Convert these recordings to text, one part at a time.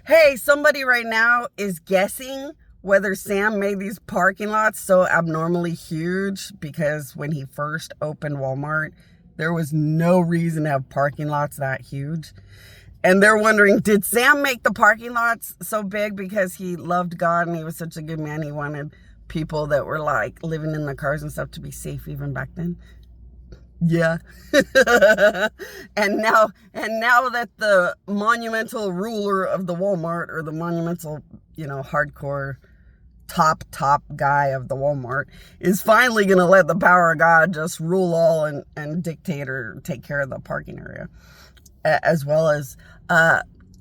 Hey, somebody right now is guessing whether Sam made these parking lots so abnormally huge because when he first opened Walmart, there was no reason to have parking lots that huge. And they're wondering, did Sam make the parking lots so big because he loved God and he was such a good man? He wanted people that were like living in the cars and stuff to be safe even back then. Yeah. and now that the monumental ruler of the Walmart, or the monumental, hardcore top guy of the Walmart, is finally going to let the power of God just rule all and dictate or take care of the parking area, as well as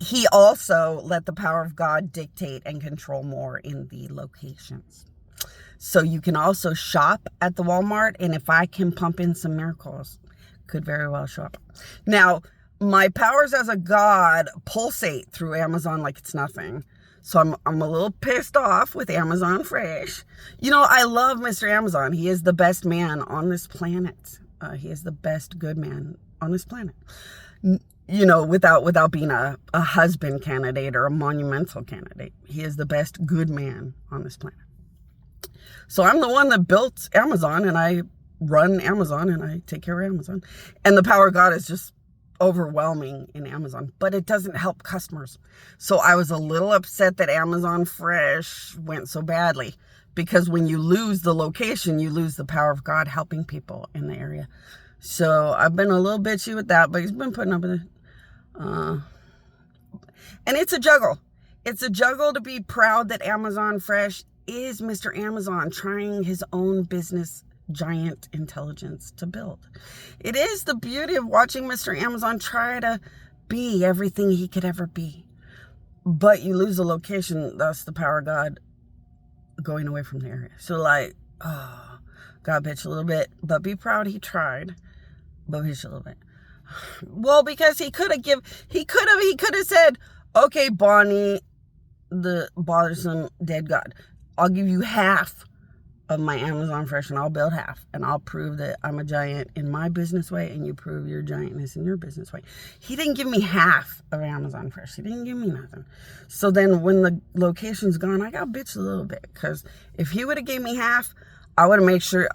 he also let the power of God dictate and control more in the locations. So you can also shop at the Walmart, and if I can pump in some miracles, could very well show up. Now, my powers as a god pulsate through Amazon like it's nothing. So I'm a little pissed off with Amazon Fresh. I love Mr. Amazon. He is the best man on this planet. He is the best good man on this planet. Without being a husband candidate or a monumental candidate. He is the best good man on this planet. So I'm the one that built Amazon, and I run Amazon, and I take care of Amazon. And the power of God is just overwhelming in Amazon, but it doesn't help customers. So I was a little upset that Amazon Fresh went so badly, because when you lose the location, you lose the power of God helping people in the area. So I've been a little bitchy with that, but he's been putting up with it. And it's a juggle. It's a juggle to be proud that Amazon Fresh is Mr. Amazon trying his own business giant intelligence to build. It is the beauty of watching Mr. Amazon try to be everything he could ever be. But you lose the location, thus the power of God going away from the area. So God bitch a little bit, but be proud he tried. But bitch a little bit. Well, because he could have said, okay, Bonnie, the bothersome dead God, I'll give you half of my Amazon Fresh, and I'll build half, and I'll prove that I'm a giant in my business way, and you prove your giantness in your business way. He didn't give me half of Amazon Fresh. He didn't give me nothing. So then when the location's gone, I got bitched a little bit, because if he would have gave me half, I would have made sure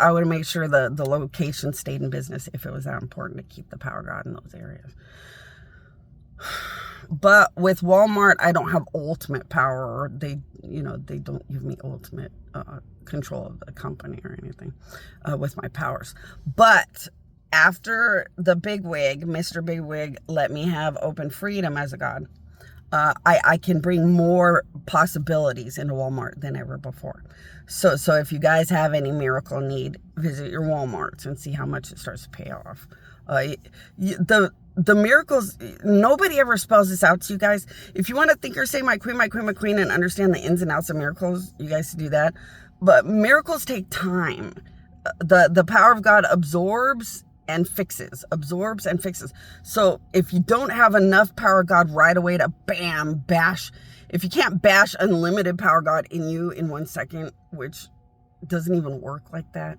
the location stayed in business if it was that important to keep the power of God in those areas. But with Walmart, I don't have ultimate power, or they don't give me ultimate control of the company or anything with my powers. But after the bigwig, Mr. Bigwig, let me have open freedom as a god, I can bring more possibilities into Walmart than ever before. So if you guys have any miracle need, visit your Walmarts and see how much it starts to pay off. The miracles, nobody ever spells this out to you guys. If you want to think or say my queen, and understand the ins and outs of miracles, you guys do that. But miracles take time. The power of God absorbs and fixes. So if you don't have enough power of God right away to bash, if you can't bash unlimited power of God in you in 1 second, which doesn't even work like that,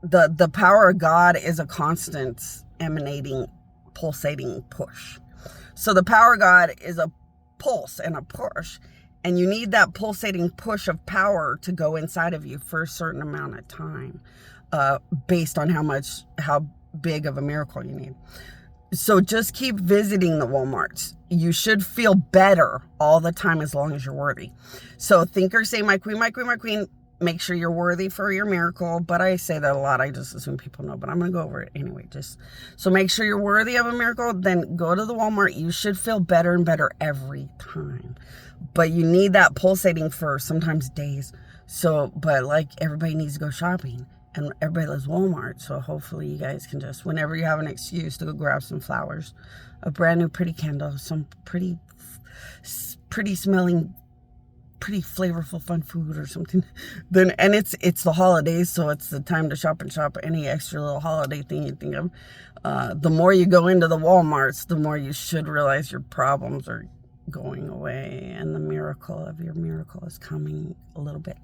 the power of God is a constant emanating, pulsating push. So the power of God is a pulse and a push, and you need that pulsating push of power to go inside of you for a certain amount of time, based on how big of a miracle you need. So just keep visiting the Walmarts. You should feel better all the time as long as you're worthy. So think or say my queen. Make sure you're worthy for your miracle. But I say that a lot. I just assume people know, but I'm going to go over it anyway. So make sure you're worthy of a miracle. Then go to the Walmart. You should feel better and better every time. But you need that pulsating for sometimes days. But like everybody needs to go shopping. And everybody loves Walmart. So hopefully you guys can just, whenever you have an excuse to go grab some flowers, a brand new pretty candle, some pretty smelling, pretty flavorful fun food or something, and it's the holidays, so it's the time to shop any extra little holiday thing you think of. The more you go into the Walmarts, the more you should realize your problems are going away, and the miracle of your miracle is coming a little bit.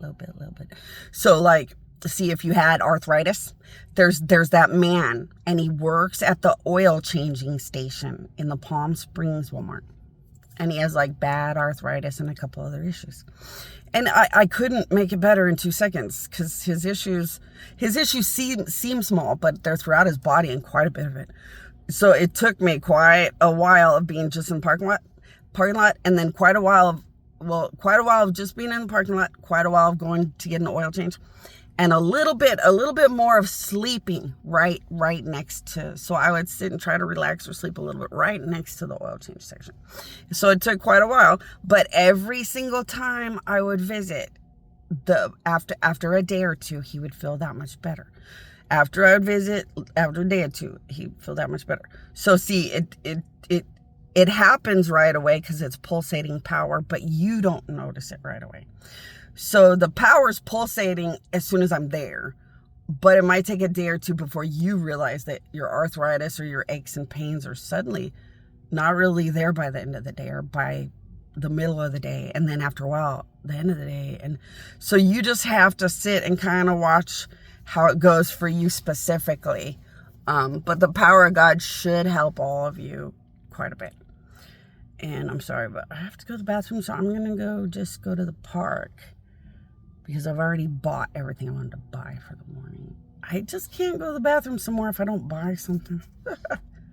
So like, see, if you had arthritis, there's that man, and he works at the oil changing station in the Palm Springs Walmart. And he has like bad arthritis and a couple other issues. And I couldn't make it better in 2 seconds because his issues seem small, but they're throughout his body and quite a bit of it. So it took me quite a while of being just in the parking lot, and then quite a while of just being in the parking lot, quite a while of going to get an oil change, and a little bit more of sleeping right next to, so I would sit and try to relax or sleep a little bit right next to the oil change section. So it took quite a while, but every single time I would visit, after a day or two, he would feel that much better. After I would visit, after a day or two, he'd feel that much better. So see, it happens right away because it's pulsating power, but you don't notice it right away. So the power's pulsating as soon as I'm there, but it might take a day or two before you realize that your arthritis or your aches and pains are suddenly not really there by the end of the day or by the middle of the day. And then after a while, the end of the day. And so you just have to sit and kind of watch how it goes for you specifically. But the power of God should help all of you quite a bit. And I'm sorry, but I have to go to the bathroom, so I'm going to just go to the park because I've already bought everything I wanted to buy for the morning. I just can't go to the bathroom some more if I don't buy something.